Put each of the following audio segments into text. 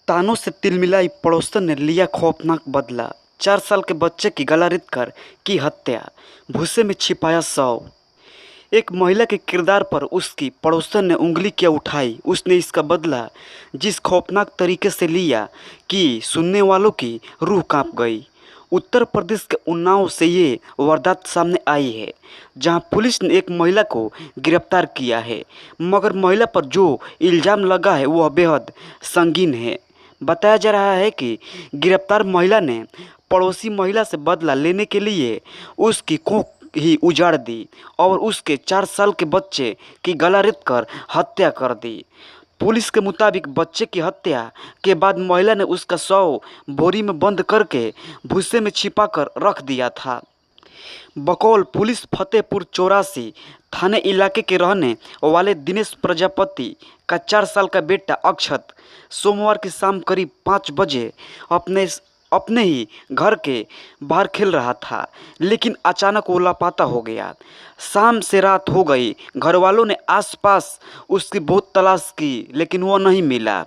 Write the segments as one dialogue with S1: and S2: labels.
S1: तानों से तिलमिलाई पड़ोसन ने लिया खौफनाक बदला। 4 साल के बच्चे की गला रेत कर की हत्या, भूसे में छिपाया शव। एक महिला के किरदार पर उसकी पड़ोसन ने उंगली क्या उठाई। उसने इसका बदला जिस खौफनाक तरीके से लिया कि सुनने वालों की रूह कांप गई। उत्तर प्रदेश के उन्नाव से ये वारदात सामने आई है, जहां पुलिस ने एक महिला को गिरफ्तार किया है, मगर महिला पर जो इल्ज़ाम लगा है वह बेहद संगीन है। बताया जा रहा है कि गिरफ्तार महिला ने पड़ोसी महिला से बदला लेने के लिए उसकी कोख ही उजाड़ दी और उसके 4 साल के बच्चे की गला रेत कर हत्या कर दी। पुलिस के मुताबिक बच्चे की हत्या के बाद महिला ने उसका शव बोरी में बंद करके भूसे में छिपाकर रख दिया था। बकौल पुलिस फतेहपुर 84 थाने इलाके के रहने वाले दिनेश प्रजापति का 4 साल का बेटा अक्षत सोमवार की शाम करीब 5 बजे अपने ही घर के बाहर खेल रहा था, लेकिन अचानक वो लापता हो गया। शाम से रात हो गई। घर वालों ने आसपास उसकी बहुत तलाश की, लेकिन वो नहीं मिला।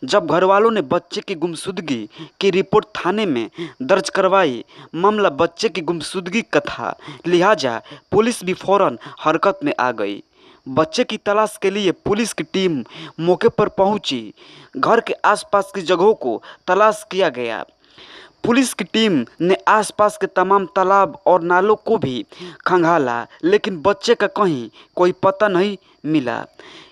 S1: जब घर वालों ने बच्चे की गुमशुदगी की रिपोर्ट थाने में दर्ज करवाई, मामला बच्चे की गुमशुदगी का था, लिहाजा पुलिस भी फौरन हरकत में आ गई। बच्चे की तलाश के लिए पुलिस की टीम मौके पर पहुंची। घर के आसपास की जगहों को तलाश किया गया। पुलिस की टीम ने आसपास के तमाम तालाब और नालों को भी खंगाला, लेकिन बच्चे का कहीं कोई पता नहीं मिला।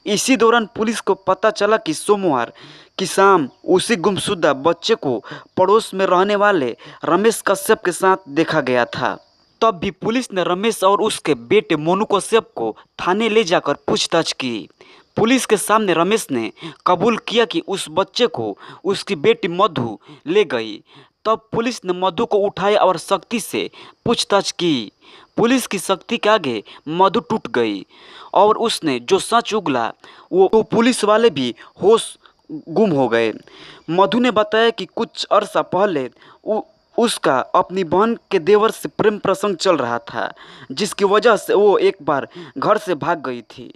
S1: इसी दौरान पुलिस को पता चला कि सोमवार की शाम उसी गुमशुदा बच्चे को पड़ोस में रहने वाले रमेश कश्यप के साथ देखा गया था। तब भी पुलिस ने रमेश और उसके बेटे मोनू कश्यप को थाने ले जाकर पूछताछ की। पुलिस के सामने रमेश ने कबूल किया कि उस बच्चे को उसकी बेटी मधु ले गई। तब पुलिस ने मधु को उठाया और सख्ती से पूछताछ की। पुलिस की सख्ती के आगे मधु टूट गई और उसने जो सच उगला वो तो पुलिस वाले भी होश गुम हो गए। मधु ने बताया कि कुछ अरसा पहले उसका अपनी बहन के देवर से प्रेम प्रसंग चल रहा था, जिसकी वजह से वो एक बार घर से भाग गई थी।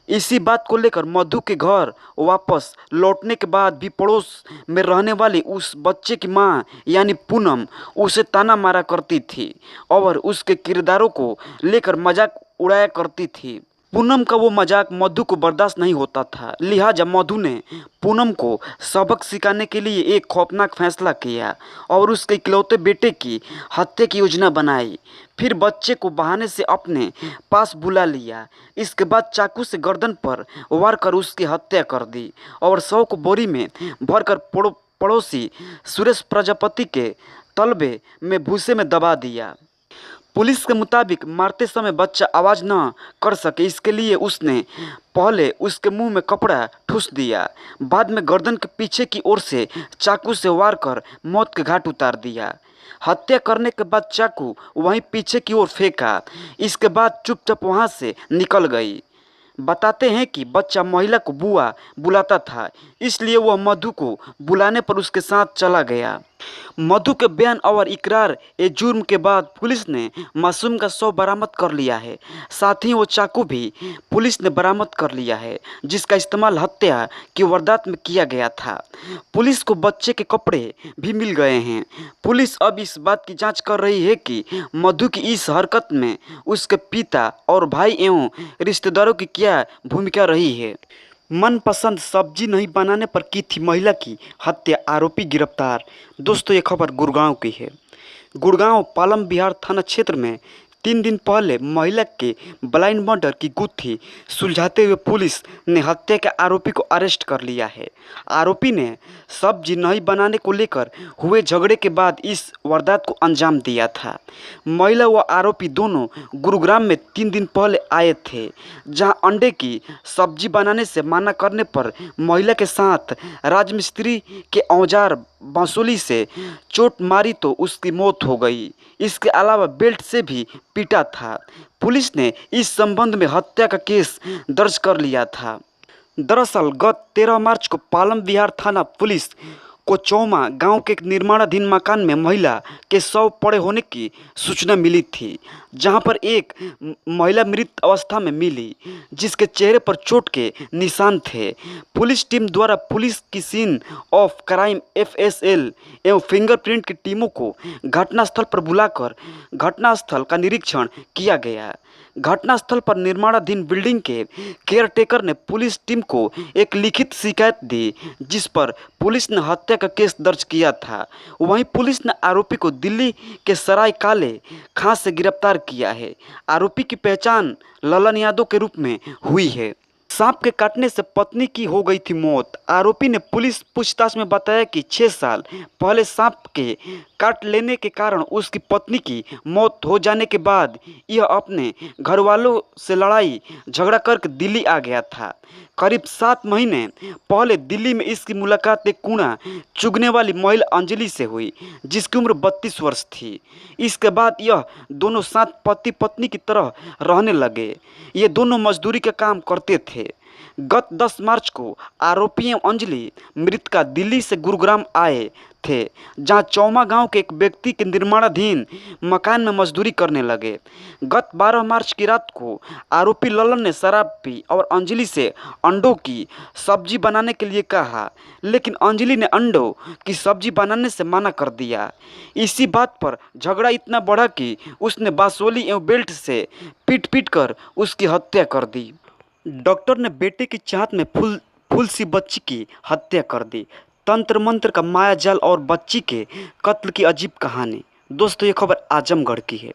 S1: इसी बात को लेकर मधु के घर वापस लौटने के बाद भी पड़ोस में रहने वाली उस बच्चे की मां यानी पूनम उसे ताना मारा करती थी और उसके किरदारों को लेकर मजाक उड़ाया करती थी। पूनम का वो मजाक मधु को बर्दाश्त नहीं होता था, लिहाजा मधु ने पूनम को सबक सिखाने के लिए एक खौफनाक फैसला किया और उसके इकलौते बेटे की हत्या की योजना बनाई। फिर बच्चे को बहाने से अपने पास बुला लिया। इसके बाद चाकू से गर्दन पर वार कर उसकी हत्या कर दी और शव को बोरी में भरकर पड़ोसी सुरेश प्रजापति के तलबे में भूसे में दबा दिया। पुलिस के मुताबिक मारते समय बच्चा आवाज़ न कर सके, इसके लिए उसने पहले उसके मुंह में कपड़ा ठूस दिया, बाद में गर्दन के पीछे की ओर से चाकू से वार कर मौत के घाट उतार दिया। हत्या करने के बाद चाकू वहीं पीछे की ओर फेंका। इसके बाद चुपचाप वहां से निकल गई। बताते हैं कि बच्चा महिला को बुआ बुलाता था, इसलिए वह मधु को बुलाने पर उसके साथ चला गया। मधु के बयान और इकरार ए जुर्म के बाद पुलिस ने मासूम का शव बरामद कर लिया है। साथ ही वो चाकू भी पुलिस ने बरामद कर लिया है, जिसका इस्तेमाल हत्या की वारदात में किया गया था। पुलिस को बच्चे के कपड़े भी मिल गए हैं। पुलिस अब इस बात की जांच कर रही है कि मधु की इस हरकत में उसके पिता और भाई एवं रिश्तेदारों की क्या भूमिका रही है। मनपसंद सब्जी नहीं बनाने पर की थी महिला की हत्या, आरोपी गिरफ्तार। दोस्तों, ये खबर गुड़गांव की है। गुड़गांव पालम बिहार थाना क्षेत्र में 3 दिन पहले महिला के ब्लाइंड मर्डर की गुत्थी सुलझाते हुए पुलिस ने हत्या के आरोपी को अरेस्ट कर लिया है। आरोपी ने सब्जी नहीं बनाने को लेकर हुए झगड़े के बाद इस वारदात को अंजाम दिया था। महिला व आरोपी दोनों गुरुग्राम में 3 दिन पहले आए थे, जहां अंडे की सब्जी बनाने से मना करने पर महिला के साथ राजमिस्त्री के औजार बांसुली से चोट मारी तो उसकी मौत हो गई। इसके अलावा बेल्ट से भी पीटा था। पुलिस ने इस संबंध में हत्या का केस दर्ज कर लिया था। दरअसल गत 13 मार्च को पालम बिहार थाना पुलिस कोचौमा गांव के एक निर्माणाधीन मकान में महिला के शव पड़े होने की सूचना मिली थी, जहां पर एक महिला मृत अवस्था में मिली, जिसके चेहरे पर चोट के निशान थे। पुलिस टीम द्वारा पुलिस की सीन ऑफ क्राइम एफएसएल एवं फिंगरप्रिंट की टीमों को घटनास्थल पर बुलाकर घटनास्थल का निरीक्षण किया गया। घटनास्थल पर निर्माणाधीन बिल्डिंग के केयरटेकर ने पुलिस टीम को एक लिखित शिकायत दी, जिस पर पुलिस ने हत्या का केस दर्ज किया था। वहीं पुलिस ने आरोपी को दिल्ली के सराय काले खां से गिरफ्तार किया है। आरोपी की पहचान ललन यादव के रूप में हुई है। सांप के काटने से पत्नी की हो गई थी मौत। आरोपी ने पुलिस पूछताछ में बताया कि 6 साल पहले सांप के काट लेने के कारण उसकी पत्नी की मौत हो जाने के बाद यह अपने घरवालों से लड़ाई झगड़ा करके दिल्ली आ गया था। करीब 7 महीने पहले दिल्ली में इसकी मुलाकात एक कूड़ा चुगने वाली महिला अंजलि से हुई, जिसकी उम्र 32 वर्ष थी। इसके बाद यह दोनों साथ पति पत्नी की तरह रहने लगे। ये दोनों मजदूरी का काम करते थे। गत 10 मार्च को आरोपी एवं अंजलि मृतका दिल्ली से गुरुग्राम आए थे, जहां चौमा गांव के एक व्यक्ति के निर्माणाधीन मकान में मजदूरी करने लगे। गत 12 मार्च की रात को आरोपी ललन ने शराब पी और अंजलि से अंडों की सब्जी बनाने के लिए कहा, लेकिन अंजलि ने अंडों की सब्जी बनाने से मना कर दिया। इसी बात पर झगड़ा इतना बढ़ा कि उसने बांसुली एवं बेल्ट से पीट पीट कर उसकी हत्या कर दी। डॉक्टर ने बेटे की चाहत में फूल सी बच्ची की हत्या कर दी। तंत्र मंत्र का माया जाल और बच्ची के कत्ल की अजीब कहानी। दोस्तों, ये खबर आजमगढ़ की है।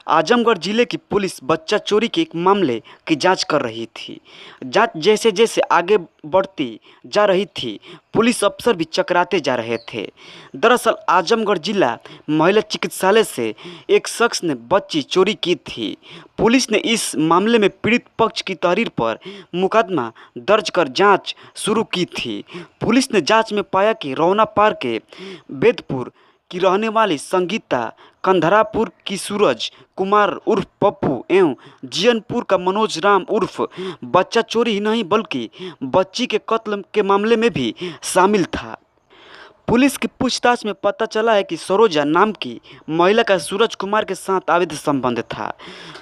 S1: आजमगढ़ जिले की पुलिस बच्चा चोरी के एक मामले की जांच कर रही थी। जांच जैसे जैसे आगे बढ़ती जा रही थी, पुलिस अफसर भी चकराते जा रहे थे। दरअसल आजमगढ़ जिला महिला चिकित्सालय से एक शख्स ने बच्ची चोरी की थी। पुलिस ने इस मामले में पीड़ित पक्ष की तहरीर पर मुकदमा दर्ज कर जांच शुरू की थी। पुलिस ने जांच में पाया कि रौना पार के बेदपुर की रहने वाली संगीता, कंधरापुर की सूरज कुमार उर्फ पप्पू एवं जियनपुर का मनोज राम उर्फ बच्चा चोरी ही नहीं बल्कि बच्ची के कत्ल के मामले में भी शामिल था। पुलिस की पूछताछ में पता चला है कि सरोजा नाम की महिला का सूरज कुमार के साथ अवैध संबंध था।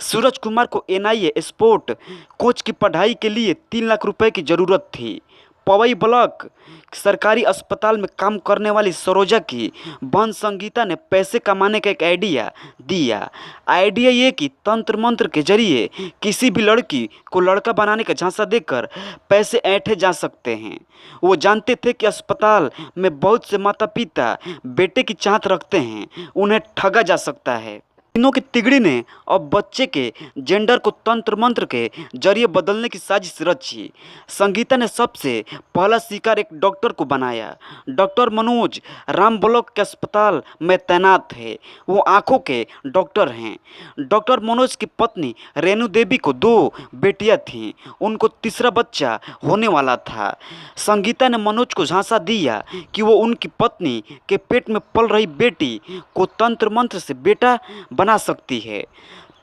S1: सूरज कुमार को एनआईए स्पोर्ट कोच की पढ़ाई के लिए 3 लाख रुपए की जरूरत थी। पवई ब्लॉक सरकारी अस्पताल में काम करने वाली सरोजा की बहन संगीता ने पैसे कमाने का एक आइडिया दिया। आइडिया ये कि तंत्र मंत्र के जरिए किसी भी लड़की को लड़का बनाने का झांसा देकर पैसे ऐंठे जा सकते हैं। वो जानते थे कि अस्पताल में बहुत से माता पिता बेटे की चाहत रखते हैं, उन्हें ठगा जा सकता है। तीनों की तिगड़ी ने अब बच्चे के जेंडर को तंत्र मंत्र के जरिए बदलने की साजिश रची। संगीता ने सबसे पहला शिकार एक डॉक्टर को बनाया। डॉक्टर मनोज राम ब्लॉक के अस्पताल में तैनात है। वो आंखों के डॉक्टर हैं। डॉक्टर मनोज की पत्नी रेणु देवी को 2 बेटियां थीं। उनको तीसरा बच्चा होने वाला था। संगीता ने मनोज को झांसा दिया कि वो उनकी पत्नी के पेट में पल रही बेटी को तंत्र मंत्र से बेटा बना सकती है।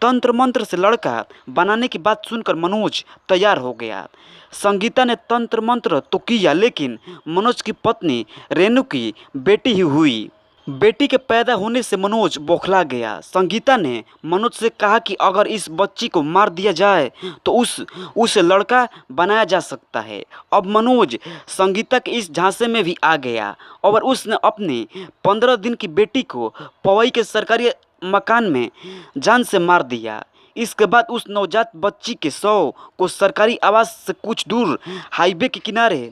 S1: तंत्र मंत्र से लड़का बनाने की बात सुनकर मनोज तैयार हो गया। संगीता ने तंत्र मंत्र तो किया, लेकिन मनोज की पत्नी रेणु की बेटी ही हुई। बेटी के पैदा होने से मनोज बौखला गया। संगीता ने मनोज से कहा कि अगर इस बच्ची को मार दिया जाए तो उसे लड़का बनाया जा सकता है। अब मनोज संगीता के इस झांसे में भी आ गया और उसने अपनी 15 दिन की बेटी को पवई के सरकारी मकान में जान से मार दिया। इसके बाद उस नवजात बच्ची के शव को सरकारी आवास से कुछ दूर हाईवे के किनारे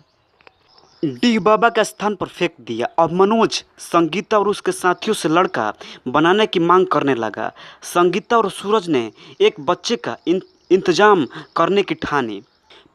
S1: डीह बाबा के स्थान पर फेंक दिया। अब मनोज संगीता और उसके साथियों से लड़का बनाने की मांग करने लगा। संगीता और सूरज ने एक बच्चे का इंतजाम करने की ठानी।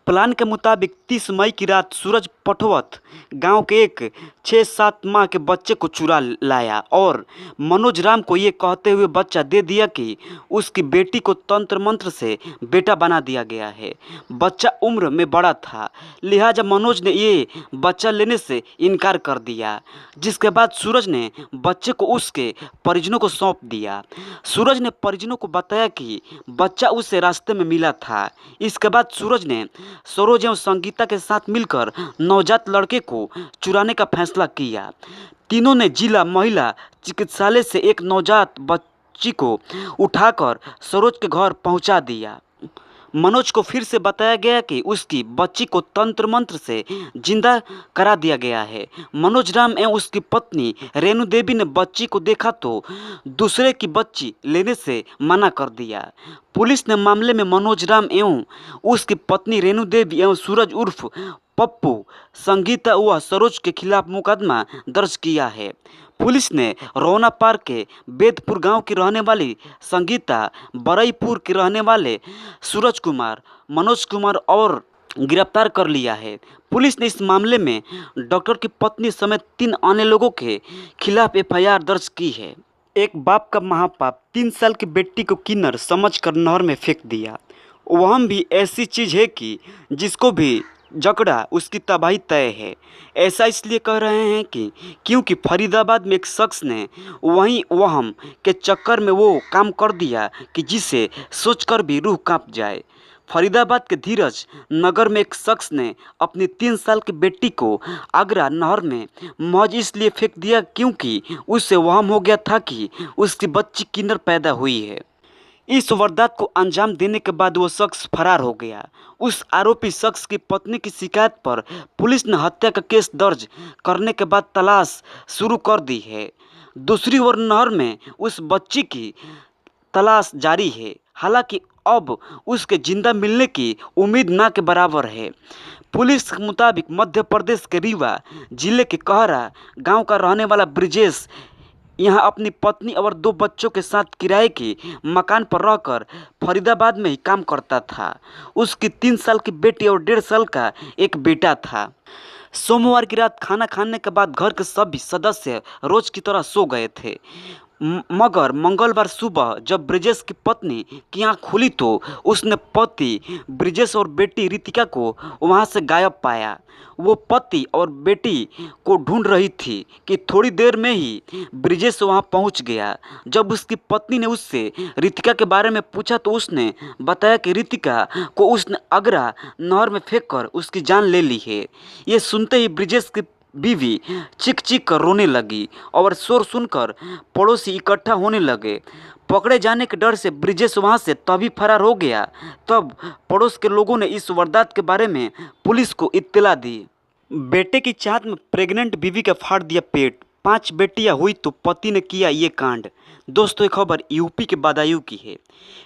S1: प्लान के मुताबिक 30 मई की रात सूरज पटवत गांव के एक 6-7 माह के बच्चे को चुरा लाया और मनोज राम को ये कहते हुए बच्चा दे दिया कि उसकी बेटी को तंत्र मंत्र से बेटा बना दिया गया है। बच्चा उम्र में बड़ा था, लिहाजा मनोज ने ये बच्चा लेने से इनकार कर दिया, जिसके बाद सूरज ने बच्चे को उसके परिजनों को सौंप दिया। सूरज ने परिजनों को बताया कि बच्चा उसे रास्ते में मिला था। इसके बाद सूरज ने सरोज एवं संगीता के साथ मिलकर नवजात लड़के को चुराने का फैसला किया। तीनों ने जिला महिला चिकित्सालय से एक नवजात बच्ची को उठाकर सरोज के घर पहुंचा दिया। मनोज को फिर से बताया गया कि उसकी बच्ची को तंत्र मंत्र से जिंदा करा दिया गया है। मनोज राम एवं उसकी पत्नी रेणु देवी ने बच्ची को देखा तो दूसरे की बच्ची लेने से मना कर दिया। पुलिस ने मामले में मनोज राम एवं उसकी पत्नी रेणु देवी एवं सूरज उर्फ पप्पू, संगीता व सरोज के खिलाफ मुकदमा दर्ज किया है। पुलिस ने रोना पार के बेदपुर गांव की रहने वाली संगीता, बरईपुर के रहने वाले सूरज कुमार, मनोज कुमार और गिरफ्तार कर लिया है। पुलिस ने इस मामले में डॉक्टर की पत्नी समेत 3 अन्य लोगों के खिलाफ एफआईआर दर्ज की है। एक बाप का महापाप 3 साल की बेटी को किन्नर समझकर नहर में फेंक दिया। वह भी ऐसी चीज़ है कि जिसको भी जकड़ा उसकी तबाही तय है। ऐसा इसलिए कह रहे हैं कि क्योंकि फरीदाबाद में एक शख्स ने वहीं वहम के चक्कर में वो काम कर दिया कि जिसे सोचकर भी रूह कांप जाए। फरीदाबाद के धीरज नगर में एक शख्स ने अपनी 3 साल की बेटी को आगरा नहर में महज इसलिए फेंक दिया क्योंकि उससे वहम हो गया था कि उसकी बच्ची किन्नर पैदा हुई है। इस वारदात को अंजाम देने के बाद वो शख्स फरार हो गया। उस आरोपी शख्स की पत्नी की शिकायत पर पुलिस ने हत्या का केस दर्ज करने के बाद तलाश शुरू कर दी है। दूसरी ओर नहर में उस बच्ची की तलाश जारी है। हालांकि अब उसके जिंदा मिलने की उम्मीद ना के बराबर है। पुलिस के मुताबिक मध्य प्रदेश के रीवा जिले के कहरा गांव का रहने वाला ब्रिजेश यहाँ अपनी पत्नी और 2 बच्चों के साथ किराए के मकान पर रहकर फरीदाबाद में ही काम करता था। उसकी 3 साल की बेटी और 1.5 साल का एक बेटा था। सोमवार की रात खाना खाने के बाद घर के सभी सदस्य रोज की तरह सो गए थे, मगर मंगलवार सुबह जब ब्रिजेश की पत्नी की आँख खुली तो उसने पति ब्रिजेश और बेटी रितिका को वहां से गायब पाया। वो पति और बेटी को ढूंढ रही थी कि थोड़ी देर में ही ब्रिजेश वहां पहुंच गया। जब उसकी पत्नी ने उससे रितिका के बारे में पूछा तो उसने बताया कि रितिका को उसने आगरा नहर में फेंककर उसकी जान ले ली है। ये सुनते ही ब्रिजेश की बीवी चीख चीख कर रोने लगी और शोर सुनकर पड़ोसी इकट्ठा होने लगे। पकड़े जाने के डर से ब्रिजेश वहां से तभी फरार हो गया। तब पड़ोस के लोगों ने इस वारदात के बारे में पुलिस को इत्तला दी। बेटे की चाहत में प्रेग्नेंट बीवी का फाड़ दिया पेट, 5 बेटियां हुई तो पति ने किया ये कांड। दोस्तों, ये खबर यूपी के बदायूं की है।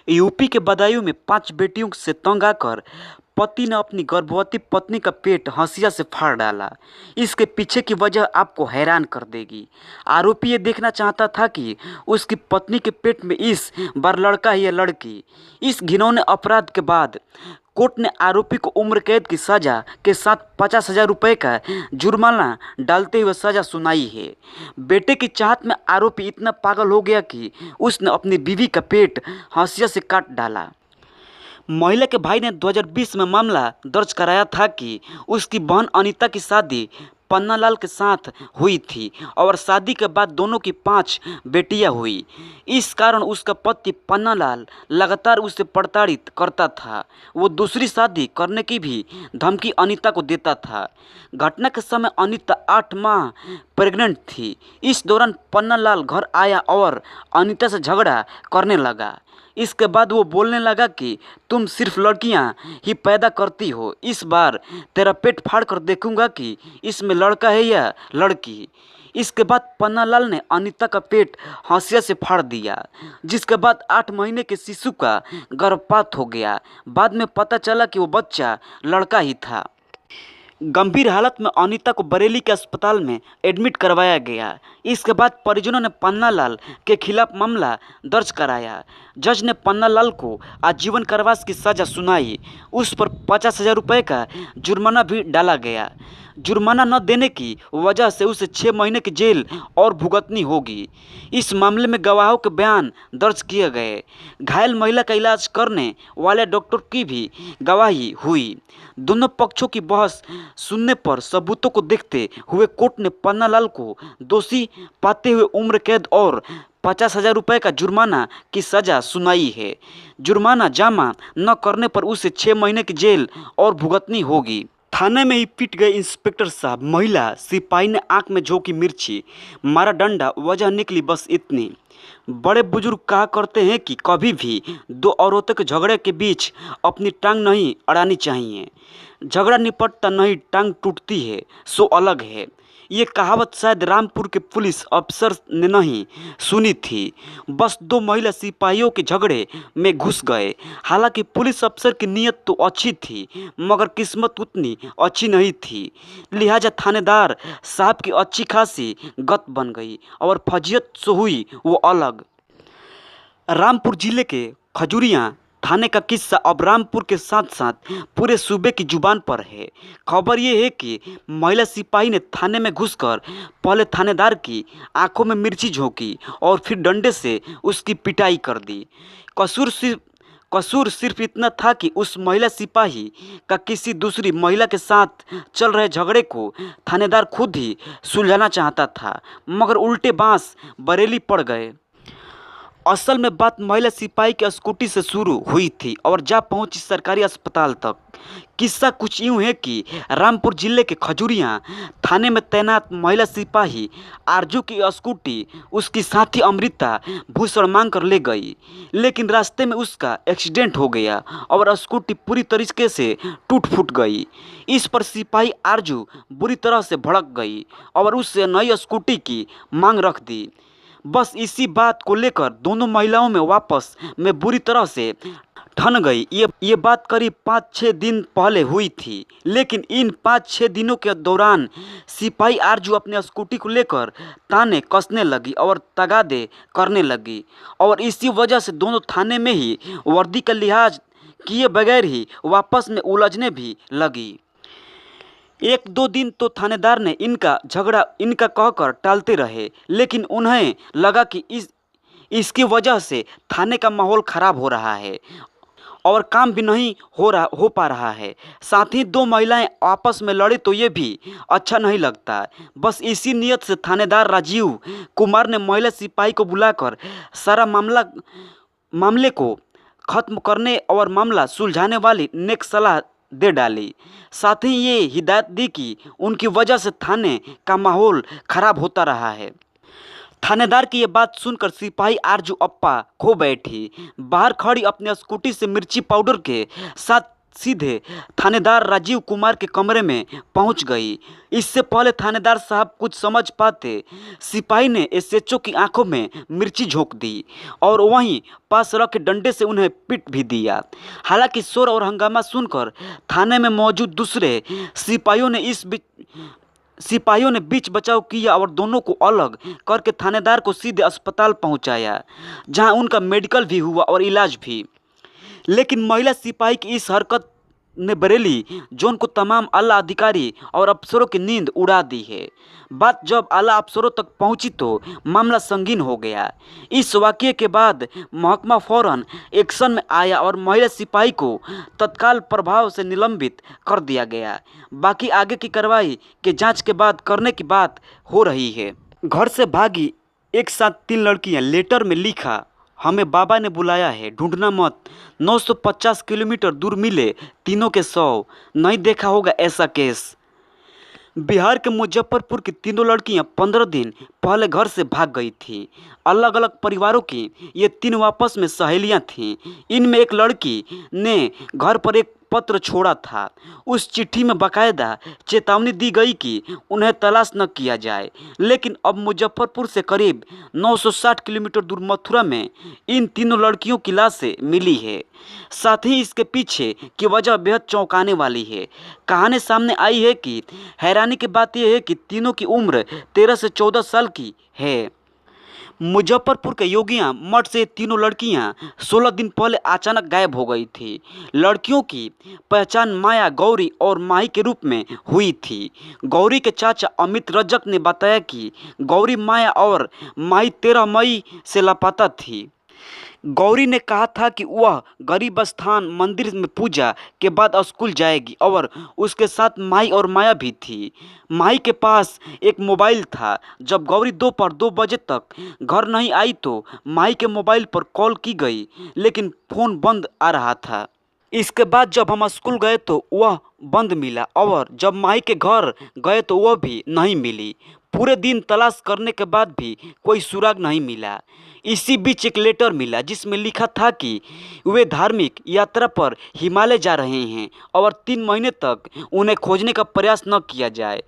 S1: यूपी के बदायूं में 5 बेटियों से तंग आकर पति ने अपनी गर्भवती पत्नी का पेट हंसिया से फाड़ डाला। इसके पीछे की वजह आपको हैरान कर देगी। आरोपी ये देखना चाहता था कि उसकी पत्नी के पेट में इस बार लड़का है या लड़की। इस घिनौने अपराध के बाद कोर्ट ने आरोपी को उम्र कैद की सजा के साथ 50,000 रुपये का जुर्माना डालते हुए सजा सुनाई है। बेटे की चाहत में आरोपी इतना पागल हो गया कि उसने अपनी बीवी का पेट हंसिया से काट डाला। महिला के भाई ने 2020 में मामला दर्ज कराया था कि उसकी बहन अनीता की शादी पन्नालाल के साथ हुई थी और शादी के बाद दोनों की 5 बेटियां हुई। इस कारण उसका पति पन्नालाल लगातार उसे प्रताड़ित करता था। वो दूसरी शादी करने की भी धमकी अनीता को देता था। घटना के समय अनीता 8 माह प्रेग्नेंट थी। इस दौरान पन्नालाल घर आया और अनीता से झगड़ा करने लगा। इसके बाद वो बोलने लगा कि तुम सिर्फ लड़कियां ही पैदा करती हो, इस बार तेरा पेट फाड़ कर देखूंगा कि इसमें लड़का है या लड़की। इसके बाद पन्नालाल ने अनीता का पेट हंसिया से फाड़ दिया, जिसके बाद 8 महीने के शिशु का गर्भपात हो गया। बाद में पता चला कि वो बच्चा लड़का ही था। गंभीर हालत में अनीता को बरेली के अस्पताल में एडमिट करवाया गया। इसके बाद परिजनों ने पन्नालाल के खिलाफ मामला दर्ज कराया। जज ने पन्नालाल को आजीवन कारावास की सजा सुनाई। उस पर 50,000 रुपये का जुर्माना भी डाला गया। जुर्माना न देने की वजह से उसे 6 महीने की जेल और भुगतनी होगी। इस मामले में गवाहों के बयान दर्ज किए गए। घायल महिला का इलाज करने वाले डॉक्टर की भी गवाही हुई। दोनों पक्षों की बहस सुनने पर सबूतों को देखते हुए कोर्ट ने पन्नालाल को दोषी पाते हुए उम्र कैद और 50,000 रुपये का जुर्माना की सज़ा सुनाई है। जुर्माना जमा न करने पर उसे 6 महीने की जेल और भुगतनी होगी। थाने में ही पिट गए इंस्पेक्टर साहब। महिला सिपाही ने आंख में झोंकी मिर्ची, मारा डंडा, वजह निकली बस इतनी। बड़े बुजुर्ग कहा करते हैं कि कभी भी दो औरतों के झगड़े के बीच अपनी टांग नहीं अड़ानी चाहिए। झगड़ा निपटता नहीं, टांग टूटती है सो अलग है। ये कहावत शायद रामपुर के पुलिस अफसर ने नहीं सुनी थी। बस दो महिला सिपाहियों के झगड़े में घुस गए। हालांकि पुलिस अफसर की नीयत तो अच्छी थी, मगर किस्मत उतनी अच्छी नहीं थी। लिहाजा थानेदार साहब की अच्छी खासी गत बन गई और फजीयत सो हुई वो अलग। रामपुर जिले के खजुरिया थाने का किस्सा अब रामपुर के साथ साथ पूरे सूबे की जुबान पर है। खबर ये है कि महिला सिपाही ने थाने में घुसकर पहले थानेदार की आंखों में मिर्ची झोंकी और फिर डंडे से उसकी पिटाई कर दी। कसूर सिर्फ इतना था कि उस महिला सिपाही का किसी दूसरी महिला के साथ चल रहे झगड़े को थानेदार खुद ही सुलझाना चाहता था, मगर उल्टे बांस बरेली पड़ गए। असल में बात महिला सिपाही की स्कूटी से शुरू हुई थी और जा पहुंची सरकारी अस्पताल तक। किस्सा कुछ यूँ है कि रामपुर जिले के खजुरिया थाने में तैनात महिला सिपाही आरजू की स्कूटी उसकी साथी अमृता भूषण मांग कर ले गई, लेकिन रास्ते में उसका एक्सीडेंट हो गया और स्कूटी पूरी तरीके से टूट फूट गई। इस पर सिपाही आरजू बुरी तरह से भड़क गई और उससे नई स्कूटी की मांग रख दी। बस इसी बात को लेकर दोनों महिलाओं में वापस में बुरी तरह से ठन गई। ये बात करीब 5-6 दिन पहले हुई थी, लेकिन इन 5-6 दिनों के दौरान सिपाही आरजू अपने स्कूटी को लेकर ताने कसने लगी और तगादे करने लगी और इसी वजह से दोनों थाने में ही वर्दी का लिहाज किए बगैर ही वापस में उलझने भी लगी। 1-2 दिन तो थानेदार ने इनका झगड़ा इनका कहकर टालते रहे, लेकिन उन्हें लगा कि इसकी वजह से थाने का माहौल खराब हो रहा है और काम भी नहीं हो पा रहा है। साथ ही दो महिलाएं आपस में लड़े तो ये भी अच्छा नहीं लगता। बस इसी नियत से थानेदार राजीव कुमार ने महिला सिपाही को बुलाकर सारा मामले को खत्म करने और मामला सुलझाने वाली नेक सलाह दे डाली। साथ ही ये हिदायत दी कि उनकी वजह से थाने का माहौल खराब होता रहा है। थानेदार की ये बात सुनकर सिपाही आरजू अप्पा खो बैठी। बाहर खड़ी अपने स्कूटी से मिर्ची पाउडर के साथ सीधे थानेदार राजीव कुमार के कमरे में पहुंच गई। इससे पहले थानेदार साहब कुछ समझ पाते, सिपाही ने एसएचओ की आंखों में मिर्ची झोंक दी और वहीं पास रखे डंडे से उन्हें पीट भी दिया। हालांकि शोर और हंगामा सुनकर थाने में मौजूद दूसरे सिपाहियों ने बीच बचाव किया और दोनों को अलग करके थानेदार को सीधे अस्पताल पहुंचाया, जहां उनका मेडिकल भी हुआ और इलाज भी। लेकिन महिला सिपाही की इस हरकत ने बरेली जोन को तमाम आला अधिकारी और अफसरों की नींद उड़ा दी है। बात जब आला अफसरों तक पहुंची तो मामला संगीन हो गया। इस वाकये के बाद महकमा फौरन एक्शन में आया और महिला सिपाही को तत्काल प्रभाव से निलंबित कर दिया गया। बाकी आगे की कार्रवाई के जांच के बाद करने की बात हो रही है। घर से भागी एक साथ 3 लड़कियां, लेटर में लिखा, हमें बाबा ने बुलाया है, ढूंढना मत, 950 किलोमीटर दूर मिले तीनों के 100, नहीं देखा होगा ऐसा केस। बिहार के मुजफ्फरपुर की तीनों लड़कियां 15 दिन पहले घर से भाग गई थी। अलग अलग परिवारों की ये 3 आपस में सहेलियां थीं। इनमें एक लड़की ने घर पर एक पत्र छोड़ा था। उस चिट्ठी में बाकायदा चेतावनी दी गई कि उन्हें तलाश न किया जाए। लेकिन अब मुजफ्फरपुर से करीब 960 किलोमीटर दूर मथुरा में इन तीनों लड़कियों की लाशें मिली है। साथ ही इसके पीछे की वजह बेहद चौंकाने वाली है। कहानी सामने आई है कि हैरानी की बात यह है कि तीनों की उम्र 13 से 14 साल की है। मुजफ्फरपुर के योगिया मठ से तीनों लड़कियां 16 दिन पहले अचानक गायब हो गई थी। लड़कियों की पहचान माया, गौरी और माही के रूप में हुई थी। गौरी के चाचा अमित रजक ने बताया कि गौरी, माया और माही 13 मई से लापता थी। गौरी ने कहा था कि वह गरीब स्थान मंदिर में पूजा के बाद स्कूल जाएगी और उसके साथ माई और माया भी थी। माई के पास एक मोबाइल था। जब गौरी दोपहर 2 बजे तक घर नहीं आई तो माई के मोबाइल पर कॉल की गई, लेकिन फ़ोन बंद आ रहा था। इसके बाद जब हम स्कूल गए तो वह बंद मिला और जब माई के घर गए तो वह भी नहीं मिली। पूरे दिन तलाश करने के बाद भी कोई सुराग नहीं मिला। इसी बीच एक लेटर मिला जिसमें लिखा था कि वे धार्मिक यात्रा पर हिमालय जा रहे हैं और 3 महीने तक उन्हें खोजने का प्रयास न किया जाए।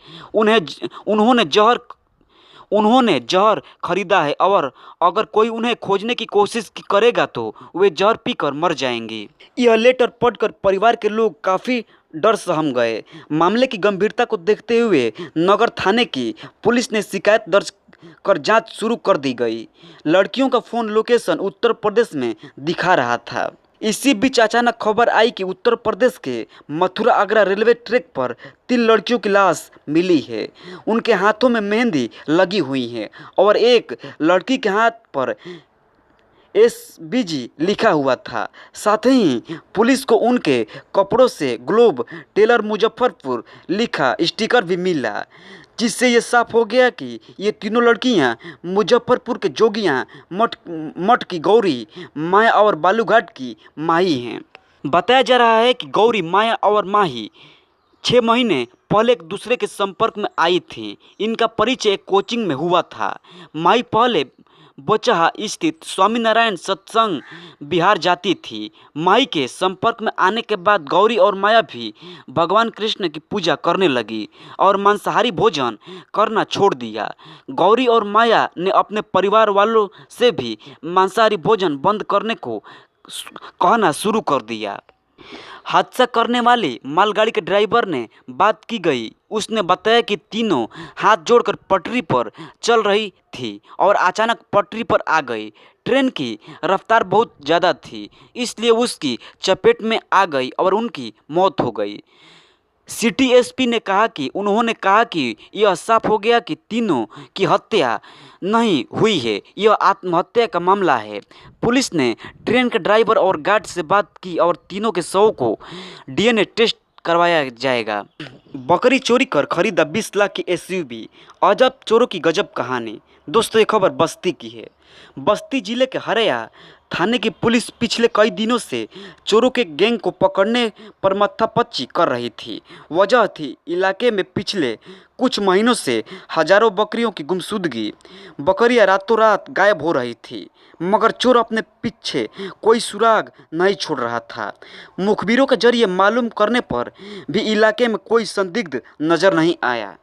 S1: उन्होंने जहर खरीदा है और अगर कोई उन्हें खोजने की कोशिश करेगा तो वे जहर पीकर मर जाएंगे। यह लेटर पढ़कर परिवार के लोग काफ़ी डर सहम गए। मामले की गंभीरता को देखते हुए नगर थाने की पुलिस ने शिकायत दर्ज कर जांच शुरू कर दी गई। लड़कियों का फ़ोन लोकेशन उत्तर प्रदेश में दिखा रहा था। इसी बीच अचानक खबर आई कि उत्तर प्रदेश के मथुरा आगरा रेलवे ट्रैक पर 3 लड़कियों की लाश मिली है। उनके हाथों में मेहंदी लगी हुई है और एक लड़की के हाथ पर SBG लिखा हुआ था। साथ ही पुलिस को उनके कपड़ों से ग्लोब टेलर मुजफ्फरपुर लिखा स्टिकर भी मिला, जिससे ये साफ हो गया कि ये तीनों लड़कियां मुजफ्फरपुर के जोगियां मठ की गौरी, माया और बालूघाट की माही हैं। बताया जा रहा है कि गौरी, माया और माही 6 महीने पहले एक दूसरे के संपर्क में आई थी। इनका परिचय एक कोचिंग में हुआ था। माई पहले बोचहा स्थित स्वामीनारायण सत्संग विहार जाती थी। माई के संपर्क में आने के बाद गौरी और माया भी भगवान कृष्ण की पूजा करने लगी और मांसाहारी भोजन करना छोड़ दिया। गौरी और माया ने अपने परिवार वालों से भी मांसाहारी भोजन बंद करने को कहना शुरू कर दिया। हादसा करने वाली मालगाड़ी के ड्राइवर ने बात की गई। उसने बताया कि तीनों हाथ जोड़कर पटरी पर चल रही थी और अचानक पटरी पर आ गई। ट्रेन की रफ्तार बहुत ज़्यादा थी, इसलिए उसकी चपेट में आ गई और उनकी मौत हो गई। सिटी एसपी ने कहा कि उन्होंने कहा कि यह साफ हो गया कि तीनों की हत्या नहीं हुई है, यह आत्महत्या का मामला है। पुलिस ने ट्रेन के ड्राइवर और गार्ड से बात की और तीनों के शवों को DNA टेस्ट करवाया जाएगा। बकरी चोरी कर खरीदा 20 लाख की SUV। अजब चोरों की गजब कहानी। दोस्तों, ये खबर बस्ती की है। बस्ती जिले के हरया थाने की पुलिस पिछले कई दिनों से चोरों के गैंग को पकड़ने पर माथापच्ची कर रही थी। वजह थी इलाके में पिछले कुछ महीनों से हजारों बकरियों की गुमशुदगी। बकरियां रातों रात गायब हो रही थी, मगर चोर अपने पीछे कोई सुराग नहीं छोड़ रहा था। मुखबिरों के जरिए मालूम करने पर भी इलाके में कोई संदिग्ध नजर नहीं आया।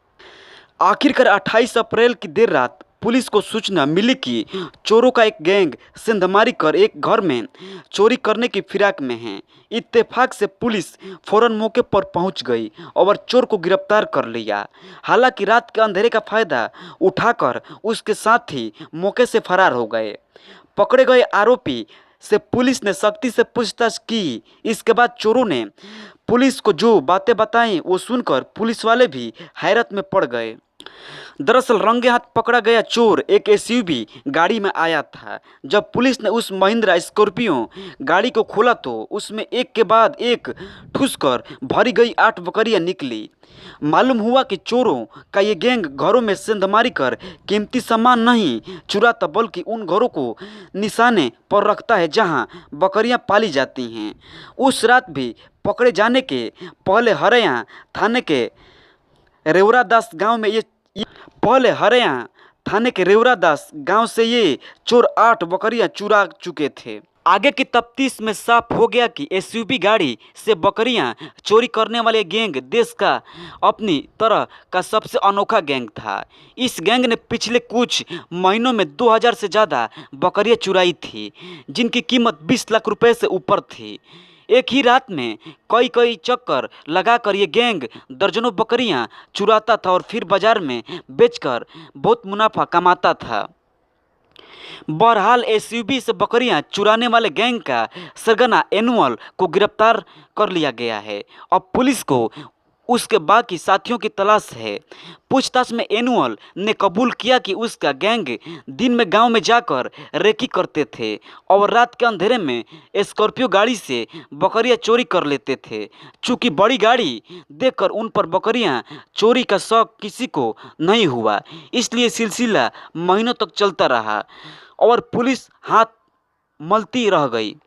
S1: आखिरकार 28 अप्रैल की देर रात पुलिस को सूचना मिली कि चोरों का एक गैंग सेंधमारी कर एक घर में चोरी करने की फिराक में है। इत्तेफाक से पुलिस फौरन मौके पर पहुंच गई और चोर को गिरफ्तार कर लिया। हालांकि रात के अंधेरे का फायदा उठाकर उसके साथी मौके से फरार हो गए। पकड़े गए आरोपी से पुलिस ने सख्ती से पूछताछ की। इसके बाद चोरों ने पुलिस को जो बातें बताईं वो सुनकर पुलिस वाले भी हैरत में पड़ गए। दरअसल रंगे हाथ पकड़ा गया चोर एक SUV गाड़ी में आया था। जब पुलिस ने उस महिंद्रा स्कॉर्पियो गाड़ी को खोला तो उसमें एक के बाद एक ठूस कर भरी गई 8 बकरियां निकली। मालूम हुआ कि चोरों का ये गैंग घरों में सेंधमारी कर कीमती सामान नहीं चुराता, बल्कि उन घरों को निशाने पर रखता है जहां बकरियां पाली जाती हैं। उस रात भी पकड़े जाने के पहले हरया थाने के रेवरादास गांव से ये चोर 8 बकरियां चुरा चुके थे। आगे की तफ्तीश में साफ हो गया कि SUV गाड़ी से बकरियां चोरी करने वाले गैंग देश का अपनी तरह का सबसे अनोखा गैंग था। इस गैंग ने पिछले कुछ महीनों में 2000 से ज़्यादा बकरियां चुराई थी, जिनकी कीमत 20 लाख रुपए से ऊपर थी। एक ही रात में कई चक्कर लगाकर ये गैंग दर्जनों बकरियां चुराता था और फिर बाजार में बेचकर बहुत मुनाफा कमाता था। बहरहाल SUV से बकरियां चुराने वाले गैंग का सरगना एनुअल को गिरफ्तार कर लिया गया है। अब पुलिस को उसके बाकी साथियों की तलाश है। पूछताछ में एनुअल ने कबूल किया कि उसका गैंग दिन में गांव में जाकर रेकी करते थे और रात के अंधेरे में स्कॉर्पियो गाड़ी से बकरियां चोरी कर लेते थे। चूंकि बड़ी गाड़ी देखकर उन पर बकरियां चोरी का शौक किसी को नहीं हुआ, इसलिए सिलसिला महीनों तक चलता रहा और पुलिस हाथ मलती रह गई।